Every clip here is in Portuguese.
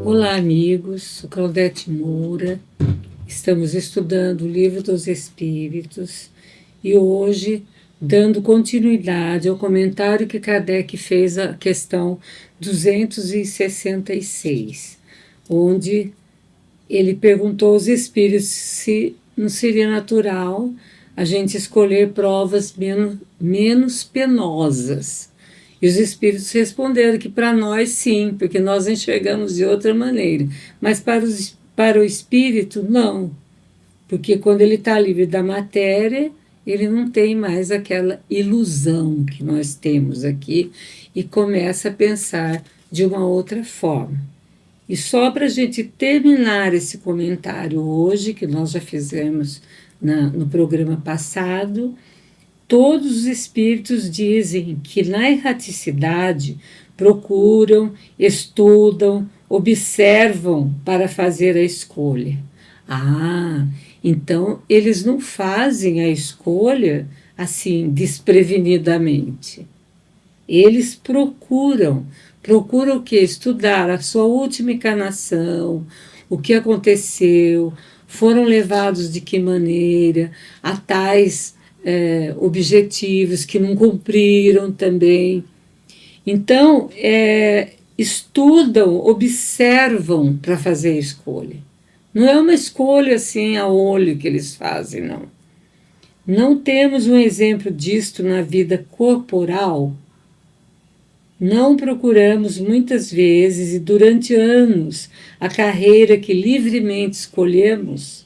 Olá, amigos. Sou Claudete Moura. Estamos estudando o Livro dos Espíritos e hoje, dando continuidade ao comentário que Kardec fez à questão 266, onde ele perguntou aos espíritos se não seria natural a gente escolher provas menos penosas. E os espíritos responderam que para nós sim, porque nós enxergamos de outra maneira, mas para o espírito não, porque quando ele está livre da matéria, ele não tem mais aquela ilusão que nós temos aqui e começa a pensar de uma outra forma. E só para a gente terminar esse comentário hoje, que nós já fizemos no programa passado, todos os espíritos dizem que na erraticidade procuram, estudam, observam para fazer a escolha. Então eles não fazem a escolha assim, desprevenidamente. Eles procuram o quê? Estudar a sua última encarnação, o que aconteceu, foram levados de que maneira, a tais objetivos que não cumpriram também. Então, estudam, observam para fazer a escolha. Não é uma escolha assim a olho que eles fazem, não. Não temos um exemplo disto na vida corporal. Não procuramos muitas vezes e durante anos a carreira que livremente escolhemos,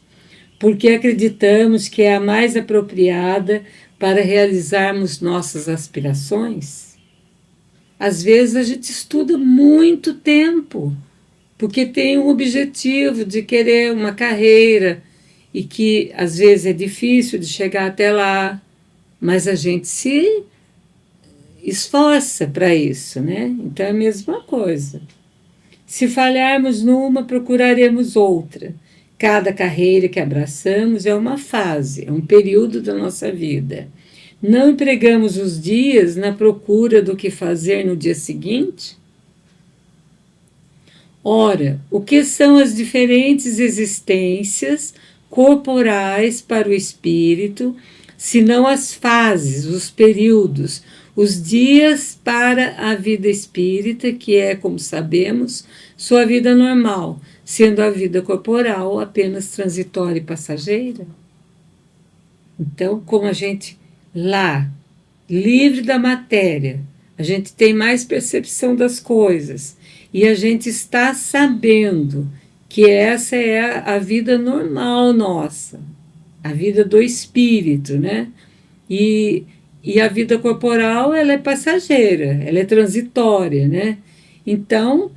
porque acreditamos que é a mais apropriada para realizarmos nossas aspirações? Às vezes a gente estuda muito tempo, porque tem um objetivo de querer uma carreira e que às vezes é difícil de chegar até lá, mas a gente se esforça para isso, né? Então é a mesma coisa. Se falharmos numa, procuraremos outra. Cada carreira que abraçamos é uma fase, é um período da nossa vida. Não empregamos os dias na procura do que fazer no dia seguinte? Ora, o que são as diferentes existências corporais para o espírito, senão as fases, os períodos, os dias para a vida espírita, que é, como sabemos, sua vida normal, sendo a vida corporal apenas transitória e passageira? Então, como a gente lá, livre da matéria, a gente tem mais percepção das coisas e a gente está sabendo que essa é a vida normal nossa, a vida do espírito, né? E a vida corporal, ela é passageira, ela é transitória, né? Então,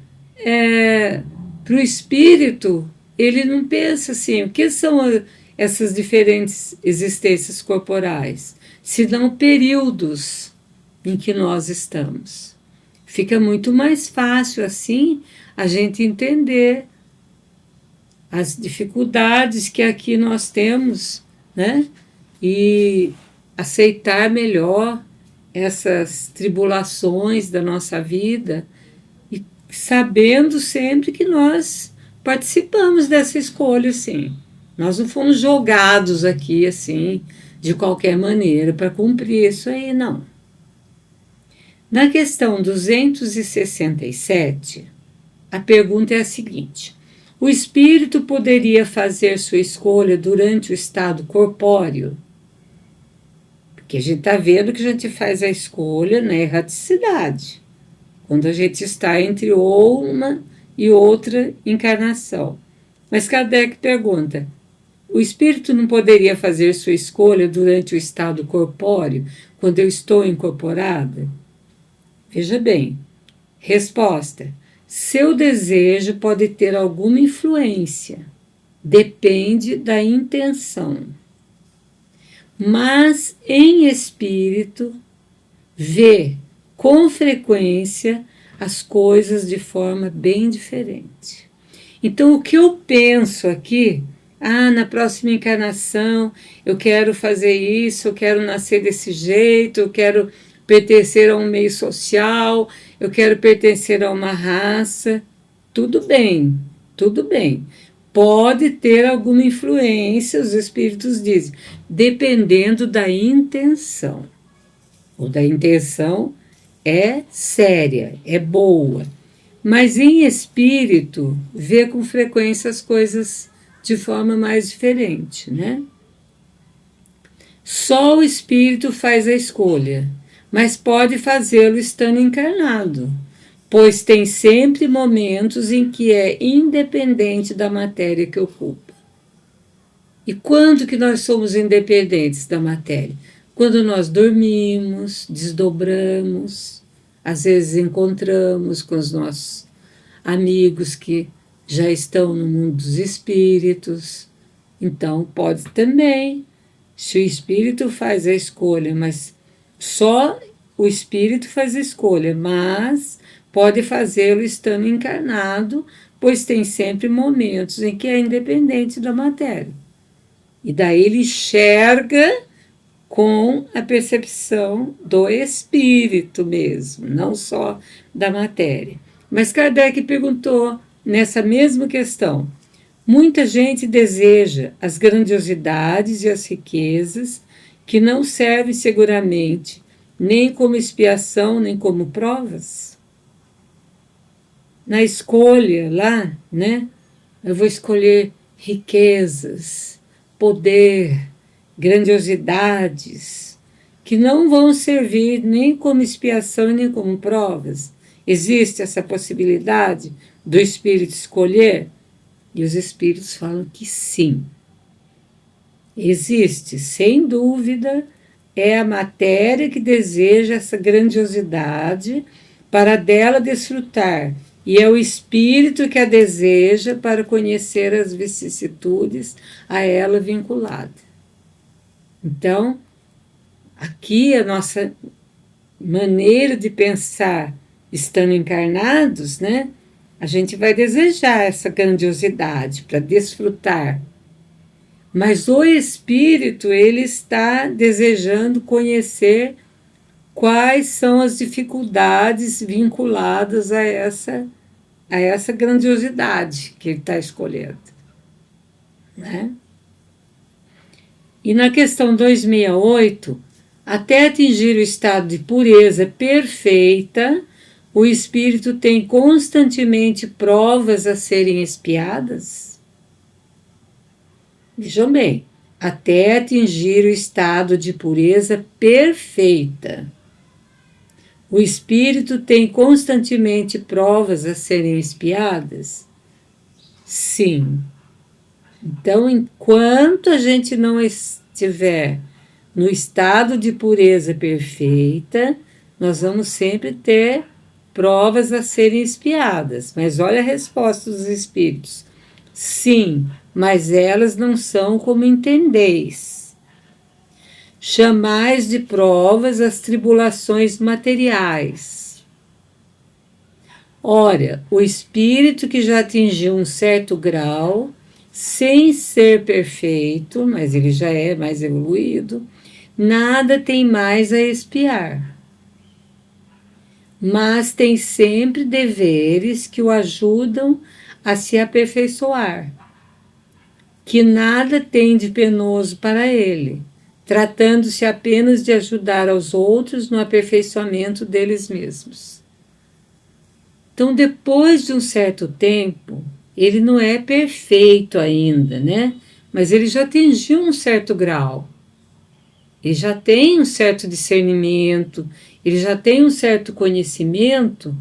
para o espírito, ele não pensa assim, o que são essas diferentes existências corporais, senão períodos em que nós estamos. Fica muito mais fácil, assim, a gente entender as dificuldades que aqui nós temos, né? E aceitar melhor essas tribulações da nossa vida e sabendo sempre que nós participamos dessa escolha, sim. Nós não fomos jogados aqui, assim, de qualquer maneira, para cumprir isso aí, não. Na questão 267, a pergunta é a seguinte: o espírito poderia fazer sua escolha durante o estado corpóreo? Porque a gente está vendo que a gente faz a escolha na erraticidade, quando a gente está entre uma e outra encarnação. Mas Kardec pergunta: o espírito não poderia fazer sua escolha durante o estado corpóreo, quando eu estou incorporada? Veja bem, resposta: seu desejo pode ter alguma influência, depende da intenção. Mas em espírito, vê com frequência as coisas de forma bem diferente. Então, o que eu penso aqui, na próxima encarnação eu quero fazer isso, eu quero nascer desse jeito, eu quero pertencer a um meio social, eu quero pertencer a uma raça. tudo bem, tudo bem. Pode ter alguma influência, os espíritos dizem, dependendo da intenção. Ou da intenção é séria, é boa. Mas em espírito, vê com frequência as coisas de forma mais diferente, né? Só o espírito faz a escolha, mas pode fazê-lo estando encarnado, pois tem sempre momentos em que é independente da matéria que ocupa. E quando que nós somos independentes da matéria? Quando nós dormimos, desdobramos, às vezes encontramos com os nossos amigos que já estão no mundo dos espíritos. Então, pode também, se o espírito faz a escolha, mas só o espírito faz a escolha, mas pode fazê-lo estando encarnado, pois tem sempre momentos em que é independente da matéria. E daí ele enxerga com a percepção do espírito mesmo, não só da matéria. Mas Kardec perguntou nessa mesma questão: muita gente deseja as grandiosidades e as riquezas que não servem seguramente nem como expiação, nem como provas? Na escolha lá, né? Eu vou escolher riquezas, poder, grandiosidades, que não vão servir nem como expiação nem como provas. Existe essa possibilidade do espírito escolher? E os espíritos falam que sim. Existe, sem dúvida, é a matéria que deseja essa grandiosidade para dela desfrutar, e é o espírito que a deseja para conhecer as vicissitudes a ela vinculada. Então, aqui a nossa maneira de pensar, estando encarnados, né? A gente vai desejar essa grandiosidade para desfrutar. Mas o espírito, ele está desejando conhecer quais são as dificuldades vinculadas a essa grandiosidade que ele está escolhendo, né? E na questão 268, até atingir o estado de pureza perfeita, o espírito tem constantemente provas a serem expiadas? Vejam bem, até atingir o estado de pureza perfeita, o espírito tem constantemente provas a serem expiadas? Sim. Então, enquanto a gente não estiver no estado de pureza perfeita, nós vamos sempre ter provas a serem expiadas. Mas olha a resposta dos espíritos. Sim, mas elas não são como entendeis. Chamais de provas as tribulações materiais. Ora, o espírito que já atingiu um certo grau, sem ser perfeito, mas ele já é mais evoluído, nada tem mais a expiar. Mas tem sempre deveres que o ajudam a se aperfeiçoar, que nada tem de penoso para ele, tratando-se apenas de ajudar aos outros no aperfeiçoamento deles mesmos. Então, depois de um certo tempo, ele não é perfeito ainda, né? Mas ele já atingiu um certo grau. Ele já tem um certo discernimento, ele já tem um certo conhecimento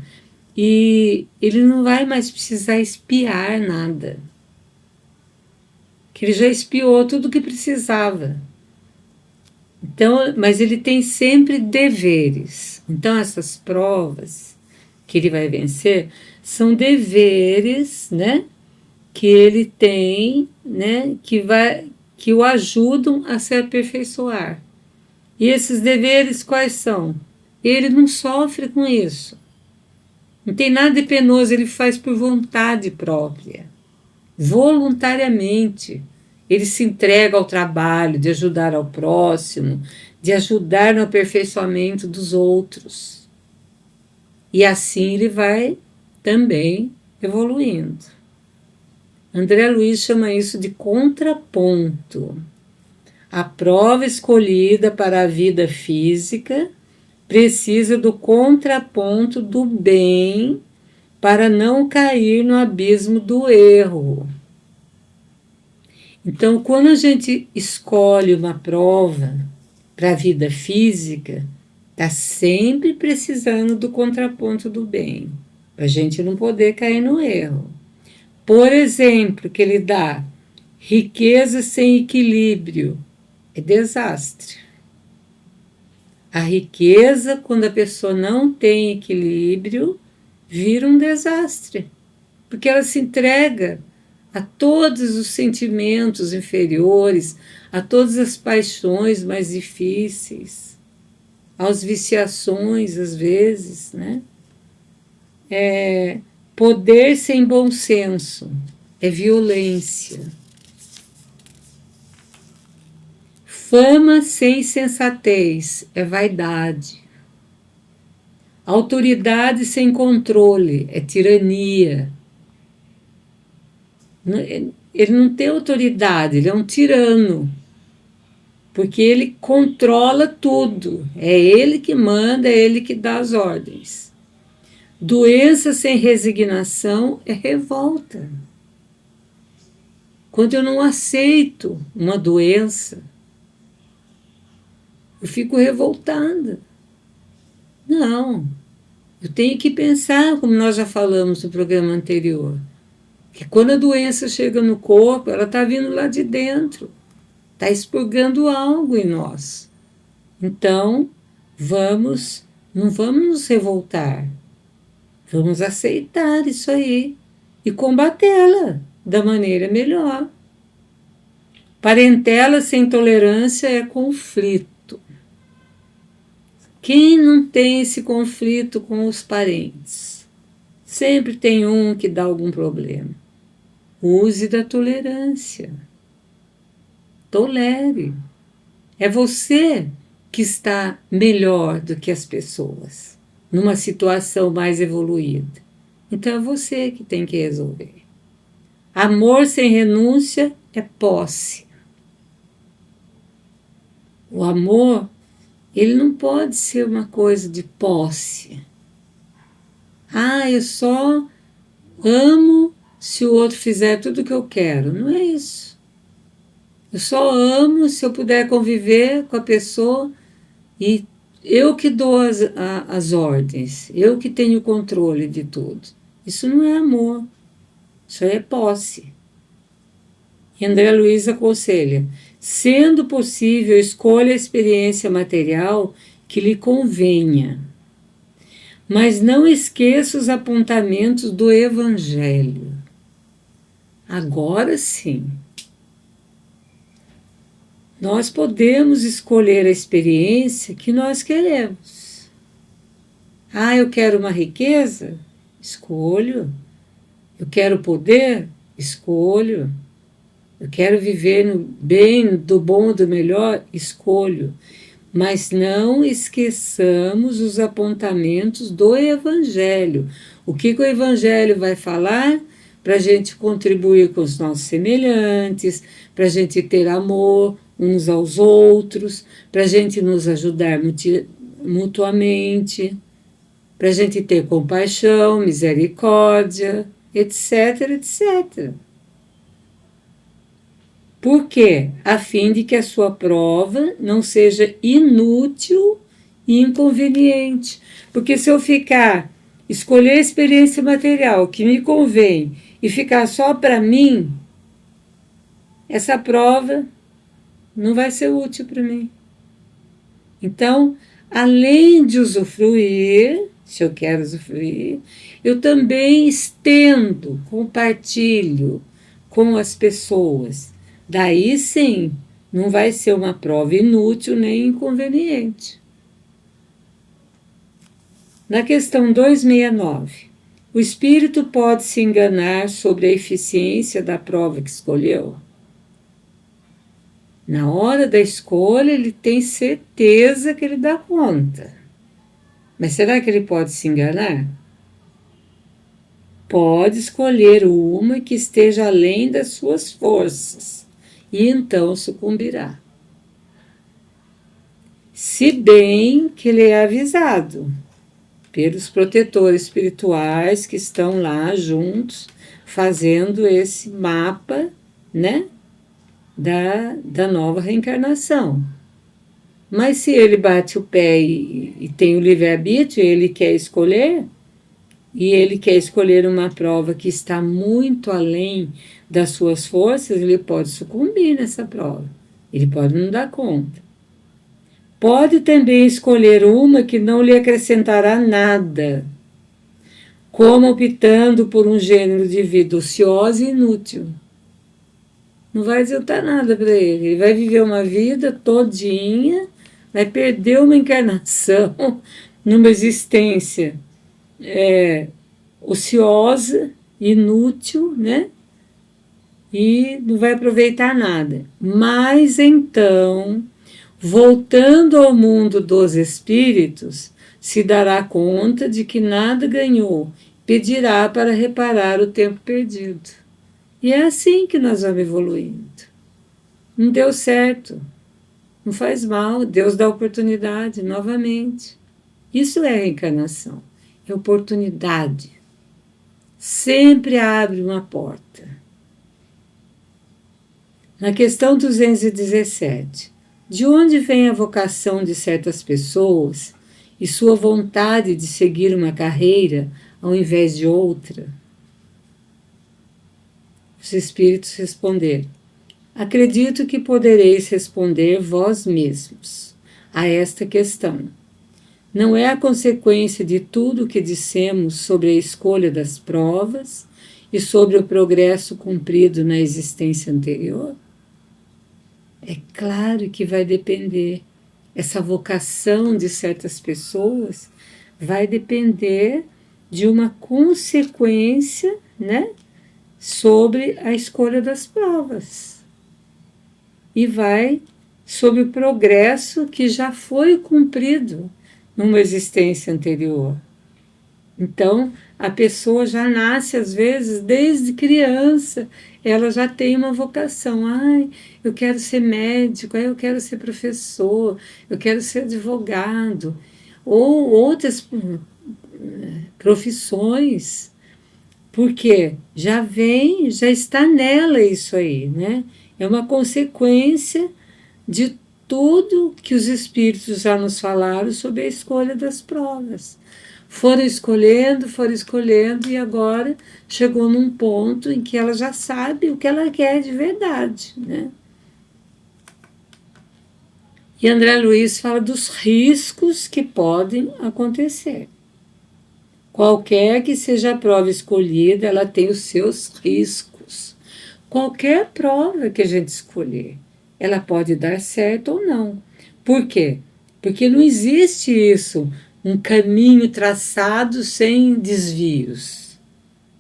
e ele não vai mais precisar espiar nada. Que ele já espiou tudo o que precisava. Então, mas ele tem sempre deveres. Então, essas provas que ele vai vencer são deveres, né, que ele tem, né, que o ajudam a se aperfeiçoar. E esses deveres quais são? Ele não sofre com isso. Não tem nada de penoso, ele faz por vontade própria, voluntariamente. Ele se entrega ao trabalho de ajudar ao próximo, de ajudar no aperfeiçoamento dos outros. E assim ele vai também evoluindo. André Luiz chama isso de contraponto. A prova escolhida para a vida física precisa do contraponto do bem para não cair no abismo do erro. Então, quando a gente escolhe uma prova para a vida física, está sempre precisando do contraponto do bem, para a gente não poder cair no erro. Por exemplo, que ele dá riqueza sem equilíbrio, é desastre. A riqueza, quando a pessoa não tem equilíbrio, vira um desastre, porque ela se entrega a todos os sentimentos inferiores, a todas as paixões mais difíceis, às viciações, às vezes, né? Poder sem bom senso é violência. Fama sem sensatez é vaidade. Autoridade sem controle é tirania. Ele não tem autoridade, ele é um tirano, porque ele controla tudo, é ele que manda, é ele que dá as ordens. Doença sem resignação é revolta. Quando eu não aceito uma doença, eu fico revoltada. Não, eu tenho que pensar, como nós já falamos no programa anterior, que quando a doença chega no corpo, ela está vindo lá de dentro, está expurgando algo em nós. Então, não vamos nos revoltar, vamos aceitar isso aí e combatê-la da maneira melhor. Parentela sem tolerância é conflito. Quem não tem esse conflito com os parentes? Sempre tem um que dá algum problema. Use da tolerância. Tolere. É você que está melhor do que as pessoas, numa situação mais evoluída. Então é você que tem que resolver. Amor sem renúncia é posse. O amor, ele não pode ser uma coisa de posse. Eu só amo se o outro fizer tudo o que eu quero. Não é isso. Eu só amo se eu puder conviver com a pessoa e eu que dou as ordens, eu que tenho o controle de tudo. Isso não é amor, isso é posse. E André Luiz aconselha, sendo possível, escolha a experiência material que lhe convenha, mas não esqueça os apontamentos do Evangelho. Agora sim, nós podemos escolher a experiência que nós queremos. Eu quero uma riqueza? Escolho. Eu quero poder? Escolho. Eu quero viver no bem, do bom, do melhor? Escolho. Mas não esqueçamos os apontamentos do Evangelho. O que o Evangelho vai falar? Para a gente contribuir com os nossos semelhantes, para a gente ter amor uns aos outros, para a gente nos ajudar mutuamente, para a gente ter compaixão, misericórdia, etc, etc. Por quê? A fim de que a sua prova não seja inútil e inconveniente. Porque se eu escolher a experiência material que me convém e ficar só para mim, essa prova não vai ser útil para mim. Então, além de usufruir, se eu quero usufruir, eu também estendo, compartilho com as pessoas. Daí sim, não vai ser uma prova inútil nem inconveniente. Na questão 269, o espírito pode se enganar sobre a eficiência da prova que escolheu? Na hora da escolha, ele tem certeza que ele dá conta. Mas será que ele pode se enganar? pode escolher uma que esteja além das suas forças, e então sucumbirá. Se bem que ele é avisado pelos protetores espirituais que estão lá juntos, fazendo esse mapa, né, da nova reencarnação. Mas se ele bate o pé e tem o livre-arbítrio, ele quer escolher, e ele quer escolher uma prova que está muito além das suas forças, ele pode sucumbir nessa prova. Ele pode não dar conta. Pode também escolher uma que não lhe acrescentará nada, como optando por um gênero de vida ociosa e inútil. Não vai adiantar nada para ele. Ele vai viver uma vida todinha, vai perder uma encarnação numa existência ociosa, inútil, né? E não vai aproveitar nada. Mas então, voltando ao mundo dos espíritos, se dará conta de que nada ganhou, pedirá para reparar o tempo perdido. E é assim que nós vamos evoluindo. Não deu certo, não faz mal, Deus dá oportunidade novamente. Isso é reencarnação, é oportunidade. Sempre abre uma porta. Na questão 217, de onde vem a vocação de certas pessoas e sua vontade de seguir uma carreira ao invés de outra? Os espíritos responderam: acredito que podereis responder vós mesmos a esta questão. Não é a consequência de tudo o que dissemos sobre a escolha das provas e sobre o progresso cumprido na existência anterior? É claro que vai depender. Essa vocação de certas pessoas vai depender de uma consequência, né, sobre a escolha das provas. E vai sobre o progresso que já foi cumprido numa existência anterior. Então, a pessoa já nasce, às vezes, desde criança, ela já tem uma vocação. Ai, eu quero ser médico, eu quero ser professor, eu quero ser advogado, ou outras profissões, porque já vem, já está nela isso aí, né? É uma consequência de tudo que os espíritos já nos falaram sobre a escolha das provas. Foram escolhendo e agora chegou num ponto em que ela já sabe o que ela quer de verdade, né? E André Luiz fala dos riscos que podem acontecer. Qualquer que seja a prova escolhida, ela tem os seus riscos. Qualquer prova que a gente escolher, ela pode dar certo ou não. Por quê? Porque não existe isso, um caminho traçado sem desvios.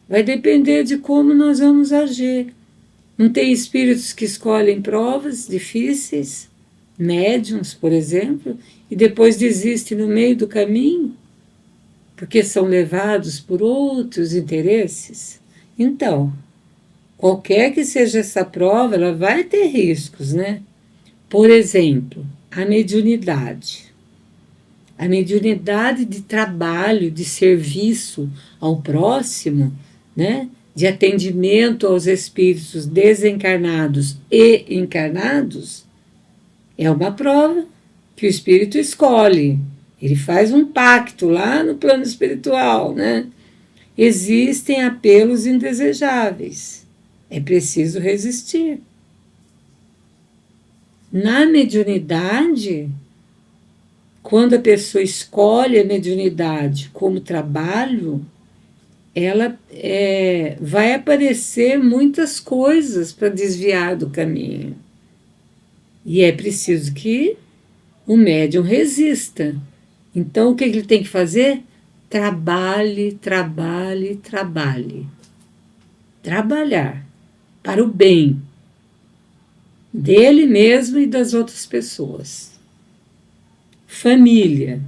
Vai depender de como nós vamos agir. Não tem espíritos que escolhem provas difíceis, médiuns, por exemplo, e depois desistem no meio do caminho, porque são levados por outros interesses? Então, qualquer que seja essa prova, ela vai ter riscos, né? Por exemplo, a mediunidade. A mediunidade de trabalho, de serviço ao próximo, né? De atendimento aos espíritos desencarnados e encarnados, é uma prova que o espírito escolhe. Ele faz um pacto lá no plano espiritual, né? Existem apelos indesejáveis. É preciso resistir. Na mediunidade, quando a pessoa escolhe a mediunidade como trabalho, ela vai aparecer muitas coisas para desviar do caminho. E é preciso que o médium resista. Então, o que ele tem que fazer? Trabalhe, trabalhe, trabalhe. Trabalhar para o bem dele mesmo e das outras pessoas. Família.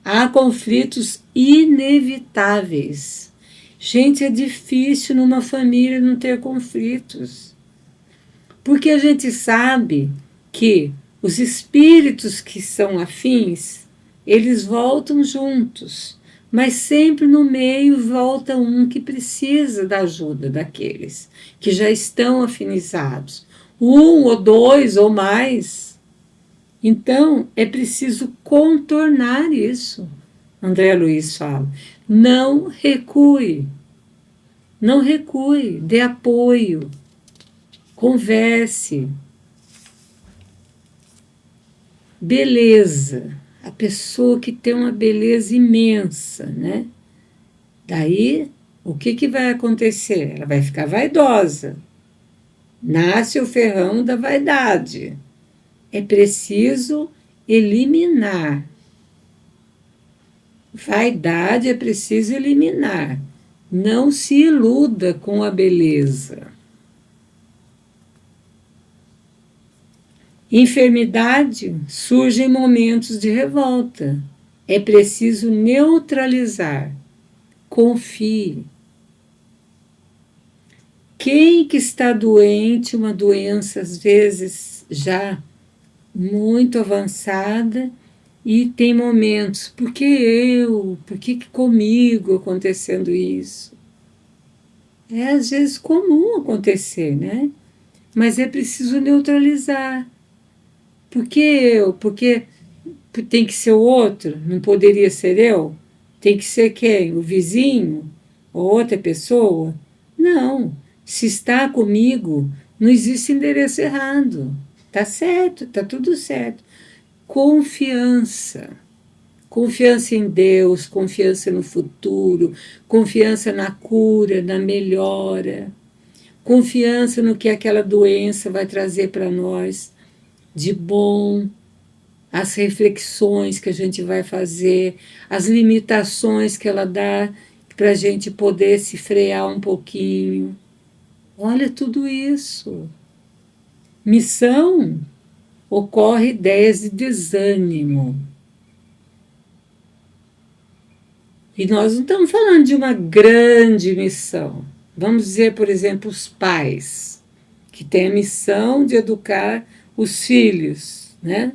Há conflitos inevitáveis Gente, é difícil numa família não ter conflitos. Porque a gente sabe que os espíritos que são afins, eles voltam juntos, mas sempre no meio volta um que precisa da ajuda daqueles que já estão afinizados, um ou dois ou mais. Então, é preciso contornar isso. André Luiz fala, não recue, não recue, dê apoio, converse. Beleza, a pessoa que tem uma beleza imensa, né? Daí, o que vai acontecer? Ela vai ficar vaidosa. Nasce o ferrão da vaidade. É preciso eliminar. Vaidade é preciso eliminar. Não se iluda com a beleza. Enfermidade surge em momentos de revolta. É preciso neutralizar. Confie. Quem que está doente, uma doença às vezes já muito avançada, e tem momentos, por que eu? Por que comigo acontecendo isso? É às vezes comum acontecer, né? Mas é preciso neutralizar. Por que eu? Porque tem que ser o outro? Não poderia ser eu? Tem que ser quem? O vizinho? Ou outra pessoa? Não. Se está comigo, não existe endereço errado. Tá certo, tá tudo certo. Confiança. Confiança em Deus, confiança no futuro, confiança na cura, na melhora, confiança no que aquela doença vai trazer para nós de bom, as reflexões que a gente vai fazer, as limitações que ela dá para a gente poder se frear um pouquinho. Olha tudo isso. Missão ocorre ideias de desânimo. E nós não estamos falando de uma grande missão. Vamos dizer, por exemplo, os pais, que têm a missão de educar os filhos, né?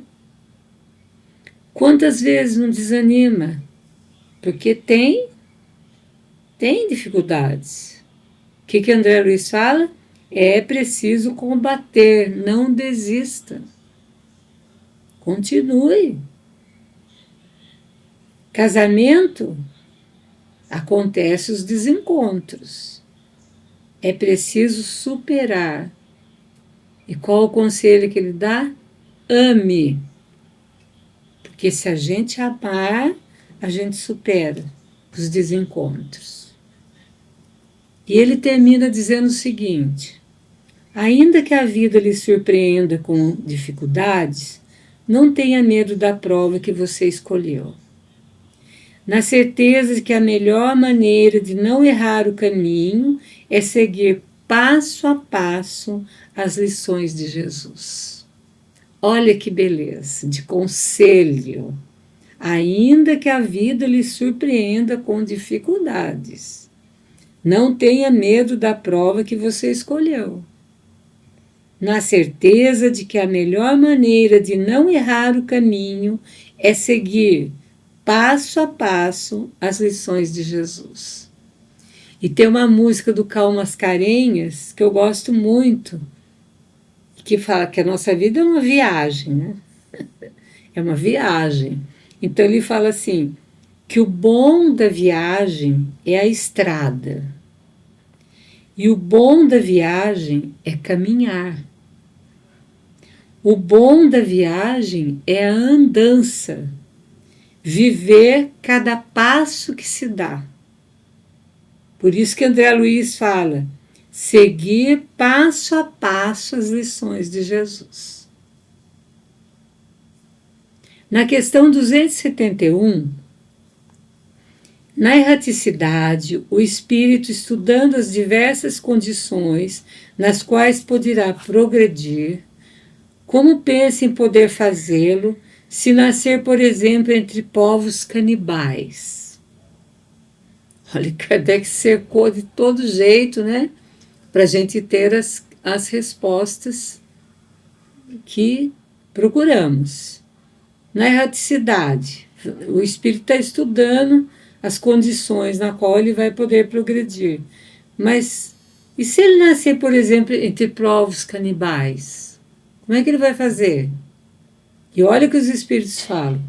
Quantas vezes não desanima? Porque tem dificuldades. O que André Luiz fala? É preciso combater, não desista. Continue. Casamento, acontece os desencontros. É preciso superar. E qual o conselho que ele dá? Ame. Porque se a gente amar, a gente supera os desencontros. E ele termina dizendo o seguinte: ainda que a vida lhe surpreenda com dificuldades, não tenha medo da prova que você escolheu. Na certeza de que a melhor maneira de não errar o caminho é seguir passo a passo as lições de Jesus. Olha que beleza, de conselho. Ainda que a vida lhe surpreenda com dificuldades, não tenha medo da prova que você escolheu. Na certeza de que a melhor maneira de não errar o caminho é seguir passo a passo as lições de Jesus. E tem uma música do Cal Mascarenhas que eu gosto muito, que fala que a nossa vida é uma viagem, né? É uma viagem. Então ele fala assim, que o bom da viagem é a estrada. E o bom da viagem é caminhar. O bom da viagem é a andança. Viver cada passo que se dá. Por isso que André Luiz fala, seguir passo a passo as lições de Jesus. Na questão 271, na erraticidade, o espírito estudando as diversas condições nas quais poderá progredir, como pensa em poder fazê-lo se nascer, por exemplo, entre povos canibais? Olha, Kardec cercou de todo jeito, né? Para a gente ter as respostas que procuramos. Na erraticidade, o espírito está estudando as condições na qual ele vai poder progredir. Mas e se ele nascer, por exemplo, entre povos canibais? Como é que ele vai fazer? E olha o que os espíritos falam.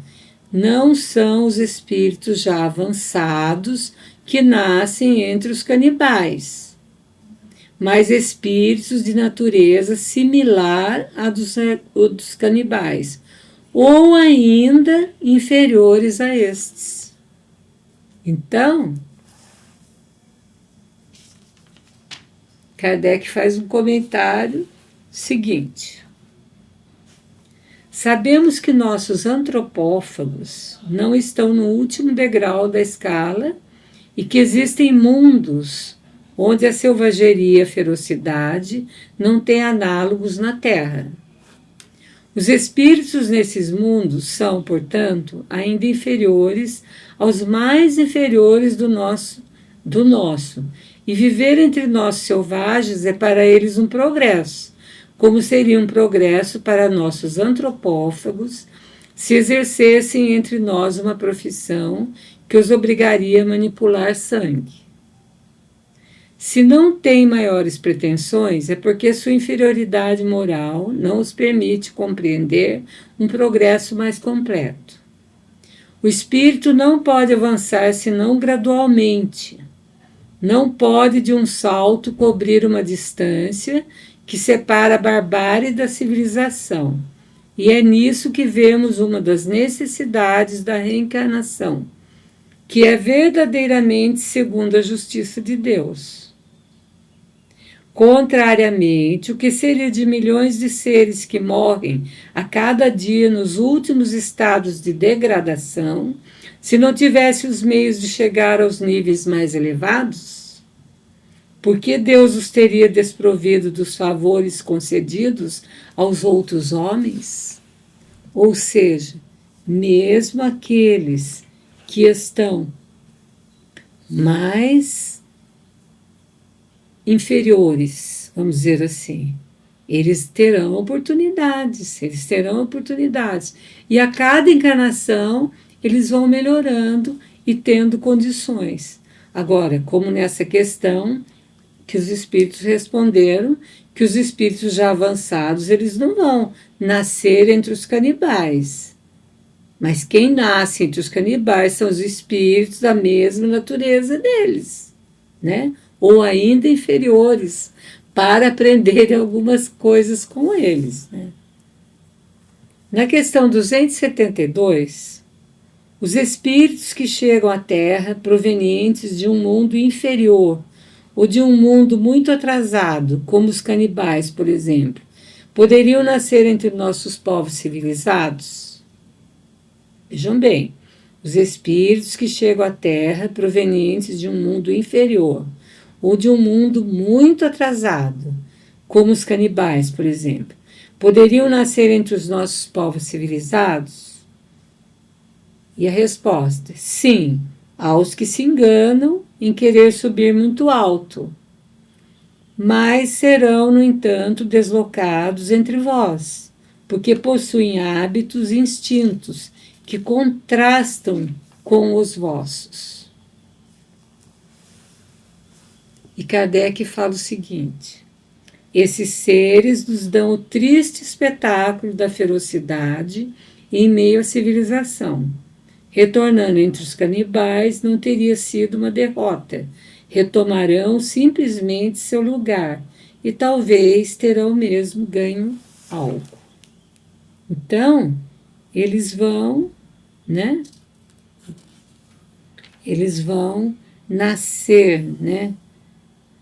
Não são os espíritos já avançados que nascem entre os canibais, mas espíritos de natureza similar à dos canibais, ou ainda inferiores a estes. Então, Kardec faz um comentário seguinte: sabemos que nossos antropófagos não estão no último degrau da escala e que existem mundos onde a selvageria e a ferocidade não têm análogos na Terra. Os espíritos nesses mundos são, portanto, ainda inferiores aos mais inferiores do nosso, e viver entre nós selvagens é para eles um progresso, como seria um progresso para nossos antropófagos se exercessem entre nós uma profissão que os obrigaria a manipular sangue. Se não têm maiores pretensões, é porque sua inferioridade moral não os permite compreender um progresso mais completo. O espírito não pode avançar senão gradualmente. Não pode, de um salto, cobrir uma distância que separa a barbárie da civilização. E é nisso que vemos uma das necessidades da reencarnação, que é verdadeiramente segundo a justiça de Deus. Contrariamente, o que seria de milhões de seres que morrem a cada dia nos últimos estados de degradação, se não tivesse os meios de chegar aos níveis mais elevados? Por que Deus os teria desprovido dos favores concedidos aos outros homens? Ou seja, mesmo aqueles que estão mais inferiores, vamos dizer assim, eles terão oportunidades. E a cada encarnação, eles vão melhorando e tendo condições. Agora, como nessa questão que os espíritos responderam, que os espíritos já avançados, eles não vão nascer entre os canibais. Mas quem nasce entre os canibais são os espíritos da mesma natureza deles, né? Ou ainda inferiores, para aprender algumas coisas com eles, né? Na questão 272, os espíritos que chegam à Terra provenientes de um mundo inferior ou de um mundo muito atrasado, como os canibais, por exemplo, poderiam nascer entre nossos povos civilizados? Vejam bem, os espíritos que chegam à Terra provenientes de um mundo inferior ou de um mundo muito atrasado, como os canibais, por exemplo, poderiam nascer entre os nossos povos civilizados? E a resposta é sim, aos que se enganam em querer subir muito alto, mas serão, no entanto, deslocados entre vós, porque possuem hábitos e instintos que contrastam com os vossos. E Kardec fala o seguinte: esses seres nos dão o triste espetáculo da ferocidade em meio à civilização. Retornando entre os canibais não teria sido uma derrota. Retomarão simplesmente seu lugar e talvez terão mesmo ganho algo. Então, eles vão, né? Eles vão nascer, né?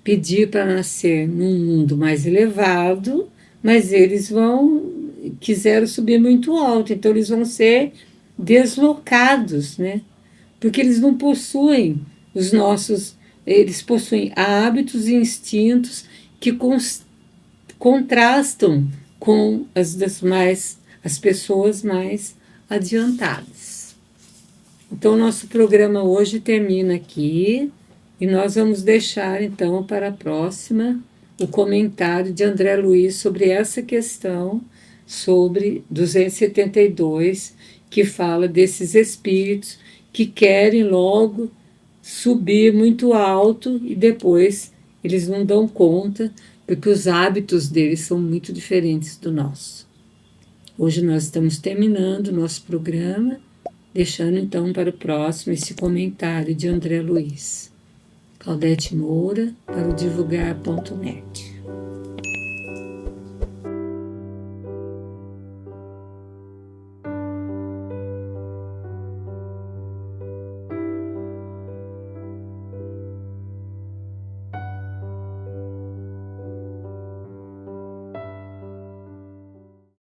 Pedir para nascer num mundo mais elevado, mas eles quiseram subir muito alto, então eles vão ser deslocados, né? Porque eles não possuem eles possuem hábitos e instintos que contrastam com as pessoas mais adiantadas. Então, nosso programa hoje termina aqui, E nós vamos deixar, então, para a próxima o comentário de André Luiz sobre essa questão, sobre 272, que fala desses espíritos que querem logo subir muito alto e depois eles não dão conta, porque os hábitos deles são muito diferentes do nosso. Hoje nós estamos terminando o nosso programa, deixando então para o próximo esse comentário de André Luiz. Claudete Moura, para o divulgar.net.